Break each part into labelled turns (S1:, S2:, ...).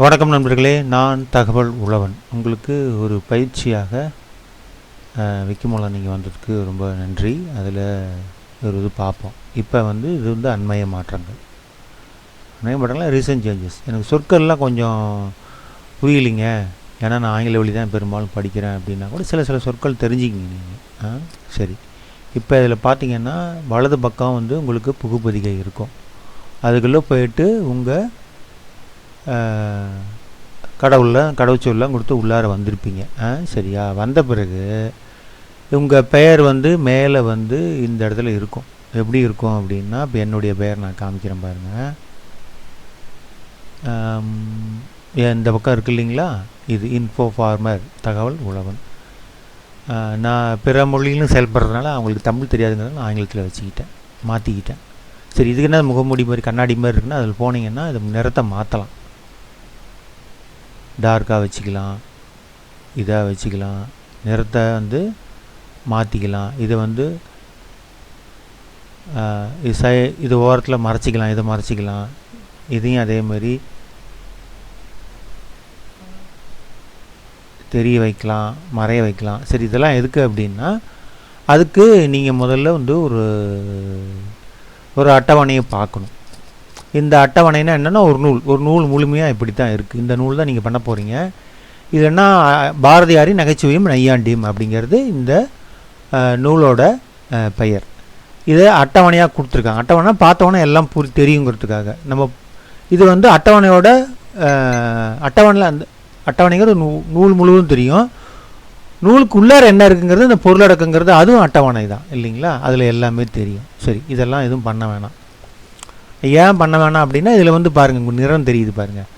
S1: வணக்கம் நண்பர்களே, நான் தகவல் உழவன். உங்களுக்கு ஒரு பயிற்சியாக விக்கிமூலம் நீங்கள் வந்ததுக்கு ரொம்ப நன்றி. அதில் ஒரு இது பார்ப்போம். இப்போ இது அண்மைய மாற்றங்கள். அண்மைய மாற்றங்கள் ரீசன்ட் சேஞ்சஸ். எனக்கு சொற்கள்லாம் கொஞ்சம் புரியலிங்க, ஏன்னா நான் ஆங்கில வழி தான் பெரும்பாலும் படிக்கிறேன் அப்படின்னா கூட சில சொற்கள் தெரிஞ்சுக்கிங்க நீங்கள். சரி, இப்போ இதில் பார்த்தீங்கன்னா வலது பக்கம் உங்களுக்கு புகுபதிகை இருக்கும். அதுக்குள்ளே போயிட்டு உங்கள் கடவுச்சொல்லாம் கொடுத்து உள்ளார வந்திருப்பீங்க. சரியா? வந்த பிறகு உங்கள் பெயர் மேலே இந்த இடத்துல இருக்கும். எப்படி இருக்கும் அப்படின்னா, இப்போ என்னுடைய பெயர் நான் காமிக்கிறேன் பாருங்கள். இந்த பக்கம் இருக்கு இல்லைங்களா, இது இன்ஃபோ ஃபார்மர், தகவல் உழவன். நான் பிற மொழியிலும் செயல்படுறதுனால அவங்களுக்கு தமிழ் தெரியாதுங்கிறதுனால நான் ஆங்கிலத்தில் வச்சுக்கிட்டேன், மாற்றிக்கிட்டேன். சரி, இதுக்கு என்ன முகமூடி மாதிரி கண்ணாடி மாதிரி இருக்குன்னா அதில் போனீங்கன்னா அது நிறத்தை மாற்றலாம். டார்க்காக வச்சுக்கலாம், இதாக வச்சுக்கலாம், நிறத்தை மாற்றிக்கலாம். இதை இது ஓரத்தில் மறைச்சிக்கலாம், இதை மறைச்சிக்கலாம். இதையும் அதே மாதிரி தெரிய வைக்கலாம், மறைய வைக்கலாம். சரி, இதெல்லாம் எதுக்கு அப்படின்னா, அதுக்கு நீங்கள் முதல்ல ஒரு அட்டவணையை பார்க்கணும். இந்த அட்டவணைனா என்னென்னா, ஒரு நூல் முழுமையாக இப்படி தான் இருக்குது. இந்த நூல் தான் நீங்கள் பண்ண போகிறீங்க. இது என்ன, பாரதியாரின் நகைச்சுவையும் நையாண்டியும் அப்படிங்கிறது இந்த நூலோட பெயர். இதை அட்டவணையாக கொடுத்துருக்காங்க. அட்டவணை பார்த்தோன்னே எல்லாம் தெரியுங்கிறதுக்காக நம்ம இது அட்டவணையோட அட்டவணையில் அந்த அட்டவணைங்கிறது நூல் முழுவதும் தெரியும். நூலுக்கு உள்ளார என்ன இருக்குங்கிறது, இந்த பொருளடக்கங்கிறது அதுவும் அட்டவணை தான் இல்லைங்களா, அதில் எல்லாமே தெரியும். சரி, இதெல்லாம் எதுவும் பண்ண வேணாம். ஏன் பண்ண வேணாம் அப்படின்னா, இதில் பாருங்கள், உங்கள் நிறம் தெரியுது பாருங்கள்,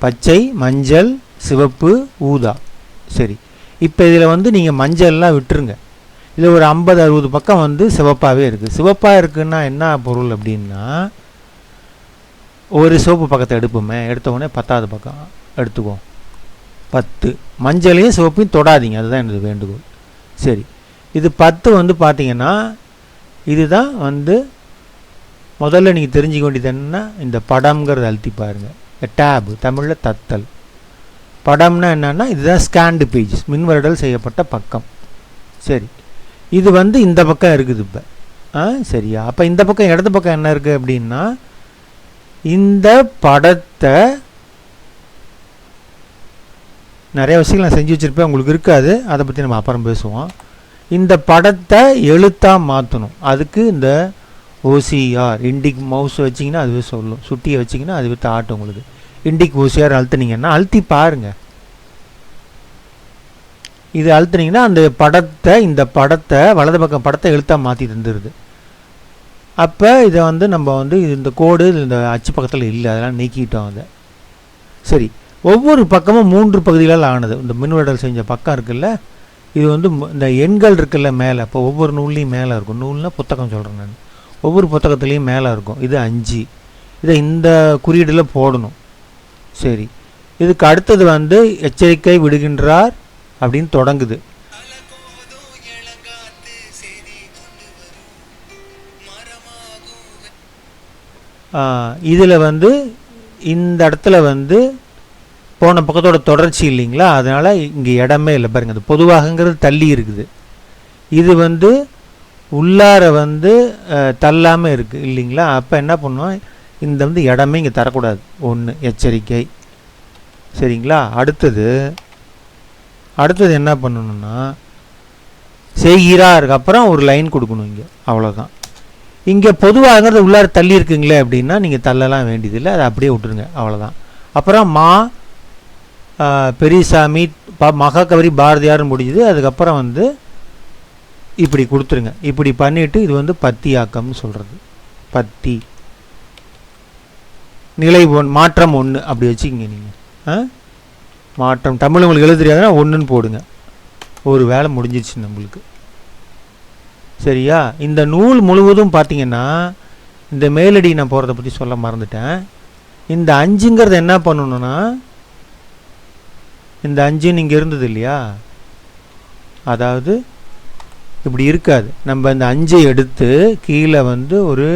S1: பச்சை, மஞ்சள், சிவப்பு, ஊதா. சரி, இப்போ இதில் நீங்கள் மஞ்சள்லாம் விட்டுருங்க. இதில் ஒரு 50-60 பக்கம் சிவப்பாகவே இருக்குது. சிவப்பாக இருக்குன்னா என்ன பொருள் அப்படின்னா, ஒரு சிவப்பு பக்கத்தை எடுப்போமே, எடுத்தவுடனே 10வது பக்கம் எடுத்துக்குவோம். 10 மஞ்சளையும் சிவப்பையும் தொடாதீங்க, அதுதான் எனது வேண்டுகோள். சரி, இது 10 பார்த்தீங்கன்னா இதுதான் முதல்ல நீங்கள் தெரிஞ்சுக்க வேண்டியது என்னென்னா, இந்த படம்ங்கிறத அழுத்தி பாருங்கள். டேபு, தமிழில் தத்தல். படம்னா என்னென்னா, இதுதான் ஸ்கேண்டு பேஜஸ், மின்வரடல் செய்யப்பட்ட பக்கம். சரி, இது இந்த பக்கம் இருக்குது இப்போ. சரியா? அப்போ இந்த பக்கம் இடது பக்கம் என்ன இருக்குது அப்படின்னா, இந்த படத்தை நிறைய விஷயங்கள் நான் செஞ்சு வச்சுருப்பேன், உங்களுக்கு இருக்காது, அதை பற்றி நம்ம அப்புறம் பேசுவோம். இந்த படத்தை எழுத்தாக மாற்றணும். அதுக்கு இந்த ஓசிஆர், இண்டிக் மவுஸ் வச்சிங்கன்னா அதுவே சொல்லும், சுட்டியை வச்சிங்கன்னா அதுவே ஆட்டும். உங்களுக்கு இண்டிக் ஓசிஆர் அழுத்துனீங்கன்னா, அழுத்தி பாருங்கள். இது அழுத்துனீங்கன்னா அந்த படத்தை, இந்த படத்தை வலது பக்கம் படத்தை எழுத்தாக மாற்றி தந்துடுது. அப்போ இதை நம்ம இந்த கோடு இந்த அச்சு பக்கத்தில் இல்லை, அதெல்லாம் நீக்கிட்டோம் அதை. சரி, ஒவ்வொரு பக்கமும் 3 பகுதிகளால் ஆனது. இந்த மின்வடல் செஞ்ச பக்கம் இருக்குல்ல, இது இந்த எண்கள் இருக்குல்ல மேலே, இப்போ ஒவ்வொரு நூல்லையும் மேலே இருக்கும். நூல்னால் புத்தகம் சொல்கிறேன் நான், ஒவ்வொரு புத்தகத்துலேயும் மேலே இருக்கும். இது 5, இதை இந்த குறியீடில் போடணும். சரி, இதுக்கு அடுத்தது எச்சரிக்கை விடுகின்றார் அப்படின்னு தொடங்குது. இதில் இந்த இடத்துல போன பக்கத்தோட தொடர்ச்சி இல்லைங்களா, அதனால் இங்கே இடமே இல்லை பாருங்கள். அது பொதுவாகங்கிறது தள்ளி இருக்குது, இது உள்ளார தள்ளாமல் இருக்குது இல்லைங்களா. அப்போ என்ன பண்ணுவோம், இந்த இடமே இங்கே தரக்கூடாது. 1 எச்சரிக்கை. சரிங்களா? அடுத்தது என்ன பண்ணணும்னா, செய்கிறாருக்கு அப்புறம் ஒரு லைன் கொடுக்கணும் இங்கே, அவ்வளோதான். இங்கே பொதுவாகங்கிறது உள்ளார தள்ளி இருக்குங்களே அப்படின்னா நீங்கள் தள்ளலாம் வேண்டியதில்லை, அதை அப்படியே விட்டுருங்க, அவ்வளோதான். அப்புறம் பெரியசாமி, மகாகவி பாரதியார்னு முடிஞ்சுது. அதுக்கப்புறம் இப்படி கொடுத்துருங்க. இப்படி பண்ணிவிட்டு இது பத்தியாக்கம்னு சொல்கிறது. பத்தி நிலை மாற்றம் 1 அப்படி வச்சுக்கிங்க நீங்கள். மாற்றம் தமிழ் உங்களுக்கு எழுத தெரியாதுன்னா 1ன்னு போடுங்க. ஒரு வேலை முடிஞ்சிடுச்சு நம்மளுக்கு. சரியா? இந்த நூல் முழுவதும் பார்த்தீங்கன்னா, இந்த மேலடி நான் போகிறத பற்றி சொல்ல மறந்துட்டேன். இந்த 5ங்கிறது என்ன பண்ணணுன்னா, இந்த 5 இங்கே இருந்தது இல்லையா, அதாவது இப்படி இருக்காது. நம்ம இந்த 5 எடுத்து கீழே ஒரு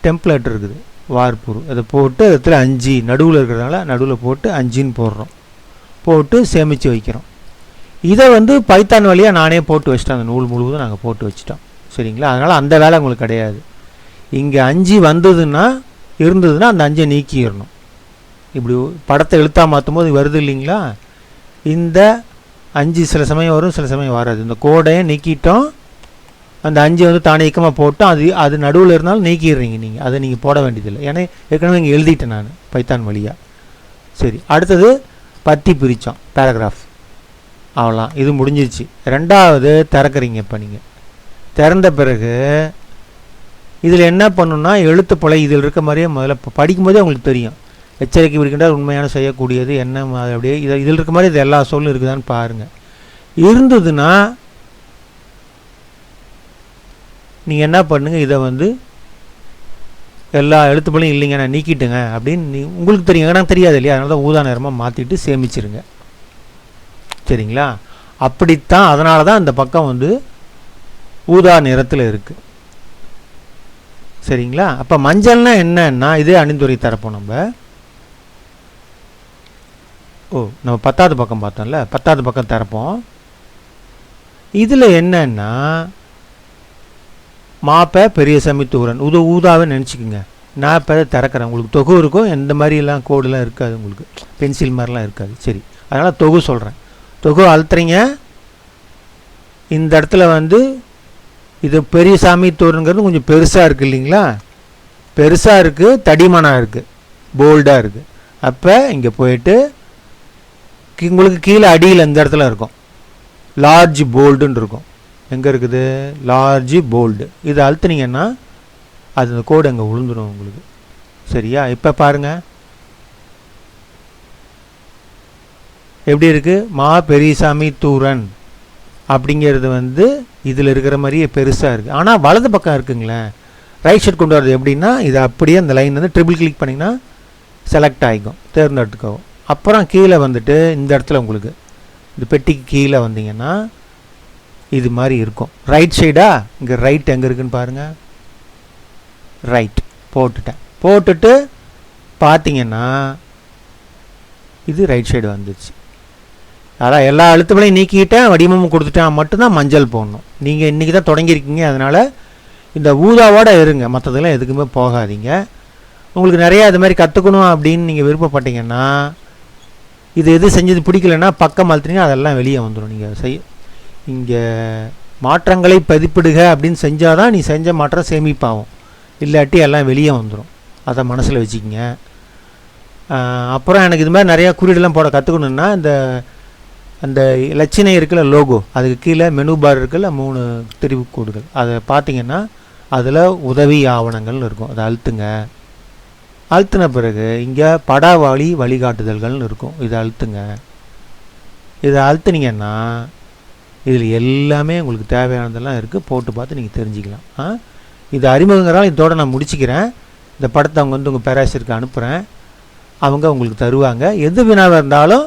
S1: டெம்ப்ளேட் இருக்குது, வார்ப்புரு. அதை போட்டு இடத்துல 5 நடுவில் இருக்கிறதுனால நடுவில் போட்டு 5ன்னு போடுறோம். போட்டு சேமித்து வைக்கிறோம். இதை வந்து பைத்தான் வழியாக நானே போட்டு வச்சிட்டேன். அந்த நூல் முழுவதும் நாங்கள் போட்டு வச்சிட்டோம். சரிங்களா? அதனால் அந்த வேலை உங்களுக்கு கிடையாது. இங்கே 5 வந்ததுன்னா இருந்ததுன்னா அந்த 5 நீக்கிடணும். இப்படி படத்தை எழுத்தா மாற்றும் போது வருது இல்லைங்களா? இந்த 5 சில சமயம் வரும், சில சமயம் வராது. இந்த கோடையை நீக்கிட்டோம். அந்த 5 வந்து தானியக்கமாக போட்டோம். அது நடுவில் இருந்தாலும் நீக்கிடுறீங்க நீங்கள். அதை நீங்கள் போட வேண்டியதில்லை. ஏன்னா ஏற்கனவே இங்கே எழுதிட்டேன் நான் பைத்தான் வழியாக. சரி, அடுத்தது பத்தி பிரித்தோம், பேராகிராஃப். அவ்வளோதான், இது முடிஞ்சிருச்சு. ரெண்டாவது திறக்கிறீங்க. இப்போ நீங்கள் திறந்த பிறகு இதில் என்ன பண்ணணும்னா எழுத்து பிழை இதில் இருக்க மாதிரியே முதல்ல படிக்கும்போதே உங்களுக்கு தெரியும். எச்சரிக்கை விடுக்கின்றால் உண்மையான செய்யக்கூடியது என்ன, அப்படியே இதில் இருக்க மாதிரி இது எல்லா சொல்லும் இருக்குதான்னு பாருங்கள். இருந்ததுன்னா நீங்கள் என்ன பண்ணுங்கள், இதை வந்து எல்லா எழுத்துப்பளையும் இல்லைங்க நான் நீக்கிட்டுங்க அப்படின்னு உங்களுக்கு தெரியும். எனக்கு தெரியாது இல்லையா? அதனால தான் ஊதா நேரமாக மாற்றிட்டு சேமிச்சிருங்க. சரிங்களா? அப்படித்தான், அதனால தான் இந்த பக்கம் வந்து ஊதா நிறத்தில் இருக்குது. சரிங்களா? அப்போ மஞ்சள்னா என்னன்னா இதே அணிந்துரை தரப்போம். நம்ம 10வது பக்கம் பார்த்தோம்ல, 10வது பக்கம் தரப்போம். இதில் என்னன்னா மாப்பை பெரியசாமி தூரன் ஊதாவை நினச்சிக்கோங்க. நான் இப்போ திறக்கிறேன். உங்களுக்கு தொகு இருக்கும், எந்த மாதிரிலாம் கோடுலாம் இருக்காது, உங்களுக்கு பென்சில் மாதிரிலாம் இருக்காது. சரி, அதனால் தொகு சொல்கிறேன். தொகு அழுத்துறீங்க. இந்த இடத்துல வந்து இது பெரியசாமி தூரனுங்கிறது கொஞ்சம் பெருசாக இருக்குது இல்லைங்களா? பெருசாக இருக்குது, தடிமனாக இருக்குது, போல்டாக இருக்குது. அப்போ இங்கே போயிட்டு உங்களுக்கு கீழே அடியில் இந்த இடத்துல இருக்கும் லார்ஜ் போல்டுன்னு இருக்கும். எங்கே இருக்குது? Large bold. இது அழுத்துனீங்கன்னா அது அந்த கோடு அங்கே விழுந்துடும் உங்களுக்கு. சரியா? இப்போ பாருங்கள் எப்படி இருக்குது. மா பெரியசாமி தூரன் அப்படிங்கிறது வந்து இதில் இருக்கிற மாதிரியே பெருசாக இருக்குது. ஆனால் வலது பக்கம் இருக்குங்களேன், ரைட் சைட் கொண்டு வரது எப்படின்னா இது அப்படியே அந்த லைன் வந்து ட்ரிபிள் கிளிக் பண்ணிங்கன்னா செலக்ட் ஆகிக்கும், தேர்ந்தெடுத்துக்கவும். அப்புறம் கீழே வந்துட்டு இந்த இடத்துல உங்களுக்கு இந்த பெட்டிக்கு கீழே வந்தீங்கன்னா இது மாதிரி இருக்கும். ரைட் சைடா? இங்கே ரைட் எங்கே இருக்குன்னு பாருங்கள். ரைட் போட்டுட்டு பார்த்தீங்கன்னா இது ரைட் சைடு வந்துடுச்சு. அதான் எல்லா எழுத்துக்களையும் நீக்கிட்டேன், வடிவமும் கொடுத்துட்டேன். மட்டும்தான் மஞ்சள் போடணும். நீங்கள் இன்றைக்கி தான் தொடங்கியிருக்கீங்க, அதனால் இந்த ஊதாவோடு இருங்க, மற்றதெல்லாம் எதுக்குமே போகாதீங்க. உங்களுக்கு நிறையா இது மாதிரி கற்றுக்கணும் அப்படின்னு நீங்கள் விருப்பப்பட்டீங்கன்னா இது எது செஞ்சது பிடிக்கலன்னா பக்கம் அழுத்தினீங்க, அதெல்லாம் வெளியே வந்துடும். நீங்கள் இங்கே மாற்றங்களை பதிப்பிடுக அப்படின்னு செஞ்சால் தான் நீ செஞ்ச மாற்றம் சேமிப்பாகும், இல்லாட்டி எல்லாம் வெளியே வந்துடும். அதை மனசில் வச்சுக்கிங்க. அப்புறம் எனக்கு இது மாதிரி நிறையா குறியீடெல்லாம் போட கற்றுக்கணுன்னா அந்த லட்சணை இருக்குல்ல, லோகோ, அதுக்கு கீழே மெனு பார் இருக்குல்ல, 3 தெரிவு கோடுகள், அதை பார்த்தீங்கன்னா அதில் உதவி ஆவணங்கள்னு இருக்கும். அதை அழுத்தின பிறகு இங்கே படாவளி வழிகாட்டுதல்கள்னு இருக்கும். இதை அழுத்துனீங்கன்னா இதில் எல்லாமே உங்களுக்கு தேவையானதெல்லாம் இருக்குது. போட்டு பார்த்து நீங்கள் தெரிஞ்சுக்கலாம். இது அறிமுகங்கிறதால இதோட நான் முடிச்சுக்கிறேன். இந்த படத்தை அவங்க வந்து உங்கள் பேராசிரியருக்கு அனுப்புகிறேன். அவங்க உங்களுக்கு தருவாங்க. எது வினாவாக இருந்தாலும்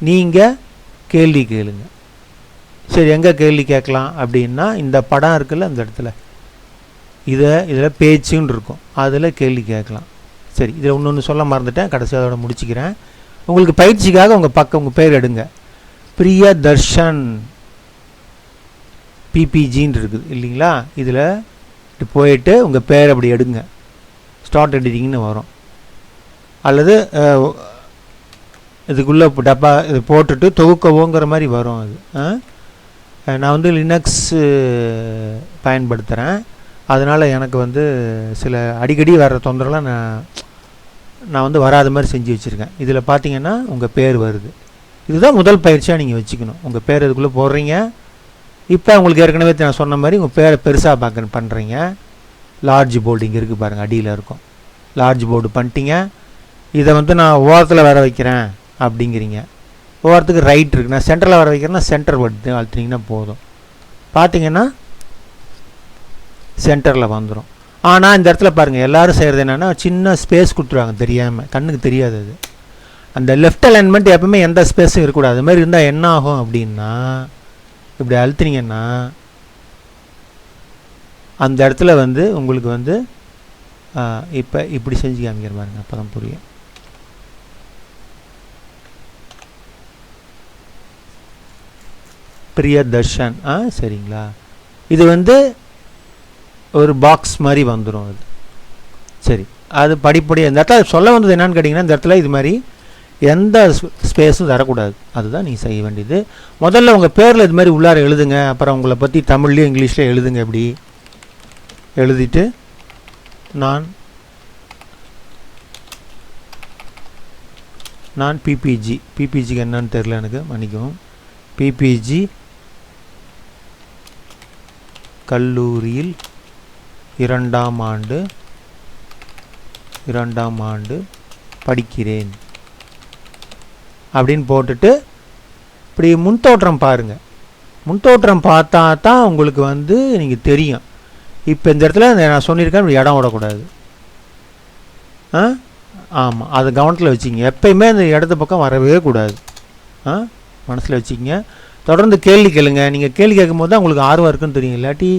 S1: நீங்கள் கேள்வி கேளுங்க. சரி, எங்கே கேள்வி கேட்கலாம் அப்படின்னா இந்த படம் இருக்குல்ல, அந்த இடத்துல இதில் பேச்சுன்னு இருக்கும், அதில் கேள்வி கேட்கலாம். சரி, இதில் ஒன்று சொல்ல மறந்துட்டேன், கடைசியாக அதோட முடிச்சுக்கிறேன். உங்களுக்கு பயிற்சிக்காக உங்கள் பேர் எடுங்க. பிரியா தர்ஷன் பிபிஜின்னு இருக்குது இல்லைங்களா? இதில் போயிட்டு உங்கள் பேர் அப்படி எடுங்க, ஸ்டார்ட் எடிட்டிங்னு வரும். அல்லது இதுக்குள்ளே டப்பா இது போட்டுட்டு தொகுக்கவோங்கிற மாதிரி வரும். அது நான் வந்து லினக்ஸ் பயன்படுத்துகிறேன், அதனால் எனக்கு வந்து சில அடிக்கடி வர்ற தொந்தரவுலாம் நான் வந்து வராத மாதிரி செஞ்சு வச்சுருக்கேன். இதில் பார்த்தீங்கன்னா உங்கள் பேர் வருது. இதுதான் முதல் பயிற்சியாக நீங்கள் வச்சுக்கணும். உங்கள் பேர் இதுக்குள்ளே போடுறீங்க. இப்போ உங்களுக்கு ஏற்கனவே நான் சொன்ன மாதிரி உங்கள் பேரை பெருசாக பண்ணுறீங்க. லார்ஜ் போல்டு இங்கே இருக்குது பாருங்கள், அடியில் இருக்கும். லார்ஜ் போர்டு பண்ணிட்டீங்க. இதை வந்து நான் ஓரத்தில் வர வைக்கிறேன் அப்படிங்கிறீங்க. ஓரத்துக்கு ரைட் இருக்குது, நான் சென்டரில் வர வைக்கிறேன்னா சென்டர் பட்டு அழுத்தினீங்கன்னா போதும். பார்த்தீங்கன்னா சென்டரில் வந்துடும். ஆனால் இந்த இடத்துல பாருங்கள், எல்லோரும் செய்கிறது என்னென்னா சின்ன ஸ்பேஸ் கொடுத்துருவாங்க தெரியாமல், கண்ணுக்கு தெரியாது. அது அந்த லெஃப்ட் அலைன்மெண்ட் எப்பவுமே எந்த ஸ்பேஸும் இருக்கக்கூடாது. அது மாதிரி இருந்தால் என்ன ஆகும் அப்படின்னா இப்படி அழுத்தினீங்கன்னா அந்த இடத்துல வந்து உங்களுக்கு வந்து இப்போ இப்படி செஞ்சு காமிக்கிற பாருங்க, அப்போ தான் புரியும். பிரியதர்ஷன். சரிங்களா, இது வந்து ஒரு பாக்ஸ் மாதிரி வந்துடும் அது. சரி, அது படிப்படியாக இந்த இடத்துல சொல்ல வந்தது என்னன்னு கேட்டிங்கன்னா, இந்த இடத்துல இது மாதிரி எந்த ஸ்பேஸும் தரக்கூடாது. அதுதான் நீங்கள் செய்ய வேண்டியது. முதல்ல உங்கள் பேரில் இது மாதிரி உள்ளார எழுதுங்க. அப்புறம் உங்களை பற்றி தமிழ்லேயும் இங்கிலீஷ்லேயும் எழுதுங்க. இப்படி எழுதிட்டு நான் பிபிஜிக்கு என்னன்னு தெரில எனக்கு, மன்னிக்கவும். பிபிஜி கல்லூரியில் 2ஆம் ஆண்டு படிக்கிறேன் அப்படின்னு போட்டுட்டு இப்படி முன்தோற்றம் பாருங்கள். முன்தோற்றம் பார்த்தா தான் உங்களுக்கு வந்து நீங்கள் தெரியும். இப்போ இந்த இடத்துல நான் சொல்லியிருக்கேன், இப்படி இடம் விடக்கூடாது. ஆமாம், அதை கவனத்தில் வச்சுக்கிங்க. எப்பயுமே அந்த இடத்து பக்கம் வரவே கூடாது. மனசில் வச்சுக்கிங்க. தொடர்ந்து கேள்வி கேளுங்க. நீங்கள் கேள்வி கேட்கும்போது தான் உங்களுக்கு ஆர்வம் இருக்குன்னு தெரியும். இல்லாட்டி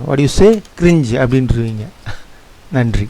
S1: வாட் யூ சே கிரிஞ்ச் அப்படின்ட்டுருவீங்க. நன்றி.